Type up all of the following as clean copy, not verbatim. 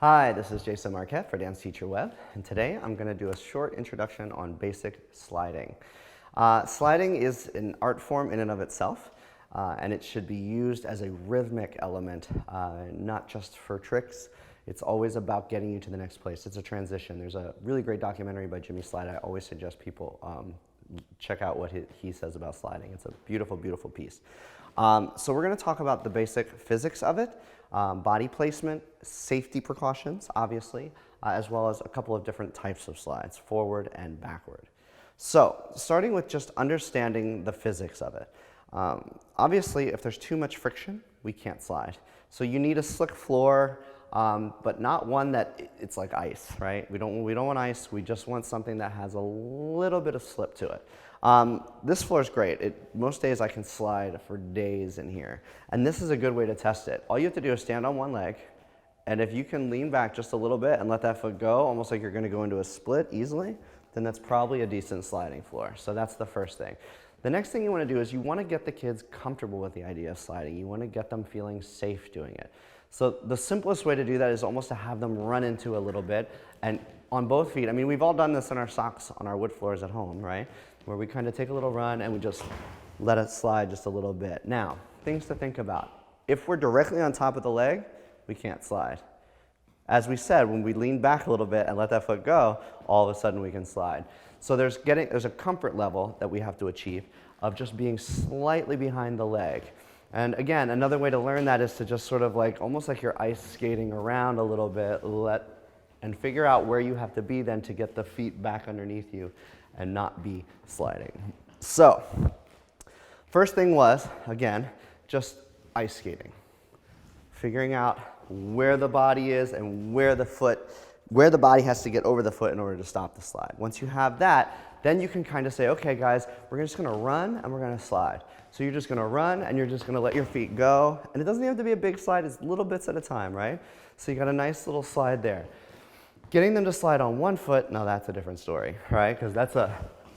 Hi, this is Jason Marquette for Dance Teacher Web, and today I'm going to do a short introduction on basic sliding. Sliding is an art form in and of itself, and it should be used as a rhythmic element, not just for tricks. It's always about getting you to the next place. It's a transition. There's a really great documentary by Jimmy Slide. I always suggest people check out what he says about sliding. It's a beautiful, beautiful piece. So we're going to talk about the basic physics of it, body placement, safety precautions, obviously, as well as a couple of different types of slides, forward and backward. So starting with just understanding the physics of it. Obviously, if there's too much friction, we can't slide. So you need a slick floor, but not one that it's like ice, right? We don't want ice. We just want something that has a little bit of slip to it. This floor is great. Most days I can slide for days in here. And this is a good way to test it. All you have to do is stand on one leg, and if you can lean back just a little bit and let that foot go, almost like you're going to go into a split easily, then that's probably a decent sliding floor. So that's the first thing. The next thing you want to do is you want to get the kids comfortable with the idea of sliding. You want to get them feeling safe doing it. So the simplest way to do that is almost to have them run into a little bit and on both feet. I mean, we've all done this in our socks on our wood floors at home, right? Where we kind of take a little run and we just let it slide just a little bit. Now, things to think about. If we're directly on top of the leg, we can't slide. As we said, when we lean back a little bit and let that foot go, all of a sudden we can slide. So there's a comfort level that we have to achieve of just being slightly behind the leg. And again, another way to learn that is to just sort of like, almost like you're ice skating around a little bit, and figure out where you have to be then to get the feet back underneath you and not be sliding. So, first thing was, again, just ice skating. Figuring out where the body is and where the body has to get over the foot in order to stop the slide. Once you have that, then you can kind of say, okay guys, we're just gonna run and we're gonna slide. So you're just gonna run and you're just gonna let your feet go. And it doesn't have to be a big slide, it's little bits at a time, right? So you got a nice little slide there. Getting them to slide on one foot, now that's a different story, right? Because that's a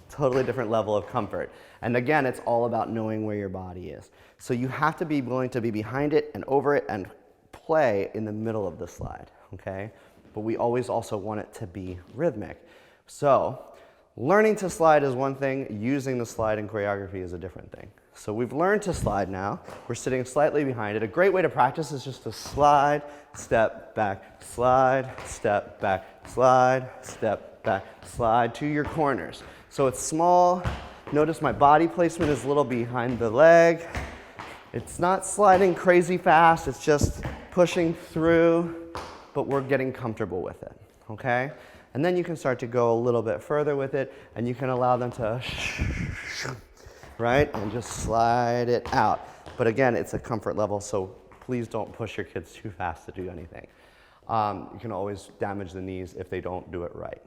totally different level of comfort. And again, it's all about knowing where your body is. So you have to be willing to be behind it and over it and play in the middle of the slide, okay? But we always also want it to be rhythmic. So learning to slide is one thing, using the slide in choreography is a different thing. So we've learned to slide now. We're sitting slightly behind it. A great way to practice is just to slide, step back, slide, step back, slide, step back, slide to your corners. So it's small. Notice my body placement is a little behind the leg. It's not sliding crazy fast. It's just pushing through, but we're getting comfortable with it, okay? And then you can start to go a little bit further with it, and you can allow them to right? And just slide it out. But again, it's a comfort level, so please don't push your kids too fast to do anything. You can always damage the knees if they don't do it right.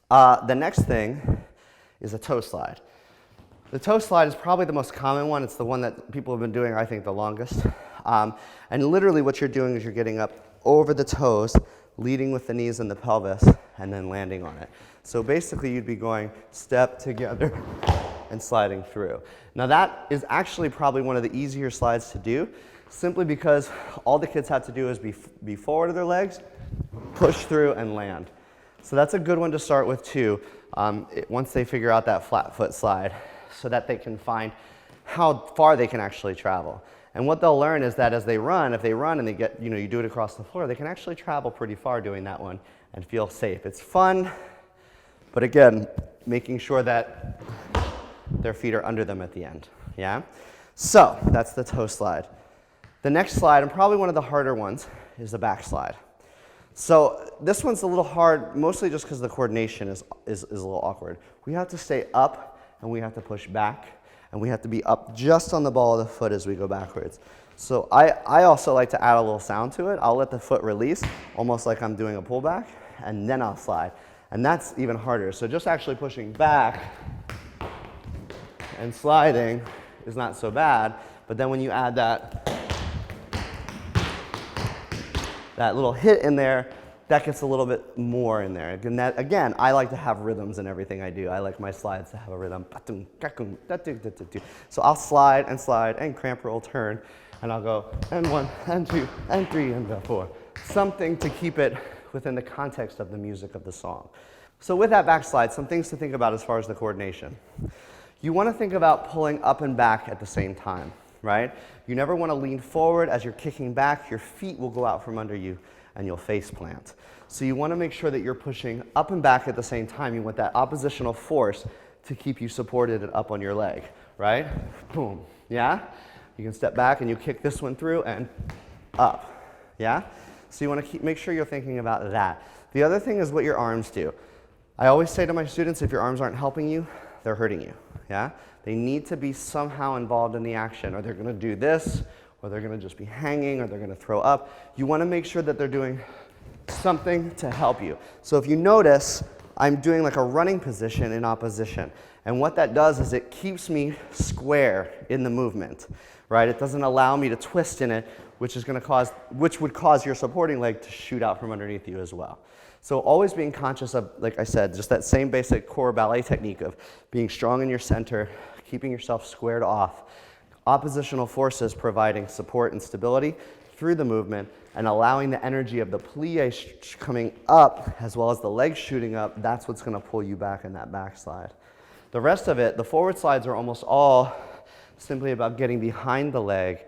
The next thing is a toe slide. The toe slide is probably the most common one. It's the one that people have been doing, I think, the longest. And literally what you're doing is you're getting up over the toes, leading with the knees and the pelvis, and then landing on it. So basically you'd be going step together and sliding through. Now that is actually probably one of the easier slides to do, simply because all the kids have to do is be forward of their legs, push through, and land. So that's a good one to start with too, once they figure out that flat foot slide, so that they can find how far they can actually travel. And what they'll learn is that as they run, if they run and they get, you do it across the floor, they can actually travel pretty far doing that one and feel safe. It's fun, but again, making sure that their feet are under them at the end, yeah? So that's the toe slide. The next slide, and probably one of the harder ones, is the back slide. So this one's a little hard, mostly just because the coordination is a little awkward. We have to stay up and we have to push back, and we have to be up just on the ball of the foot as we go backwards. So I also like to add a little sound to it. I'll let the foot release, almost like I'm doing a pullback, and then I'll slide. And that's even harder. So just actually pushing back and sliding is not so bad, but then when you add that little hit in there, that gets a little bit more in there. And that, again, I like to have rhythms in everything I do. I like my slides to have a rhythm. So I'll slide and cramp roll, turn, and I'll go, and 1, and 2, and 3, and 4, something to keep it within the context of the music of the song. So with that backslide, some things to think about as far as the coordination. You want to think about pulling up and back at the same time, right? You never want to lean forward as you're kicking back. Your feet will go out from under you and you'll face plant. So you want to make sure that you're pushing up and back at the same time. You want that oppositional force to keep you supported and up on your leg, right? Boom, yeah? You can step back and you kick this one through and up, yeah? So you want to make sure you're thinking about that. The other thing is what your arms do. I always say to my students, if your arms aren't helping you, they're hurting you, yeah? They need to be somehow involved in the action, or they're going to do this, or they're going to just be hanging, or they're going to throw up. You want to make sure that they're doing something to help you. So if you notice, I'm doing like a running position in opposition. And what that does is it keeps me square in the movement, right? It doesn't allow me to twist in it, which would cause your supporting leg to shoot out from underneath you as well. So always being conscious of, like I said, just that same basic core ballet technique of being strong in your center, keeping yourself squared off, oppositional forces providing support and stability through the movement, and allowing the energy of the plie coming up as well as the legs shooting up. That's what's going to pull you back in that backslide. The rest of it, the forward slides are almost all simply about getting behind the leg,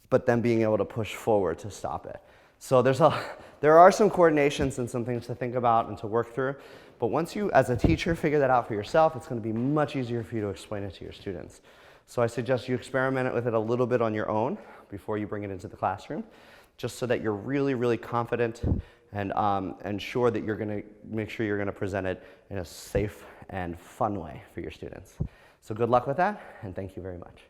but then being able to push forward to stop it. So there are some coordinations and some things to think about and to work through, but once you, as a teacher, figure that out for yourself, it's going to be much easier for you to explain it to your students. So I suggest you experiment with it a little bit on your own before you bring it into the classroom, just so that you're really, really confident and sure that you're going to make sure you're going to present it in a safe and fun way for your students. So good luck with that, and thank you very much.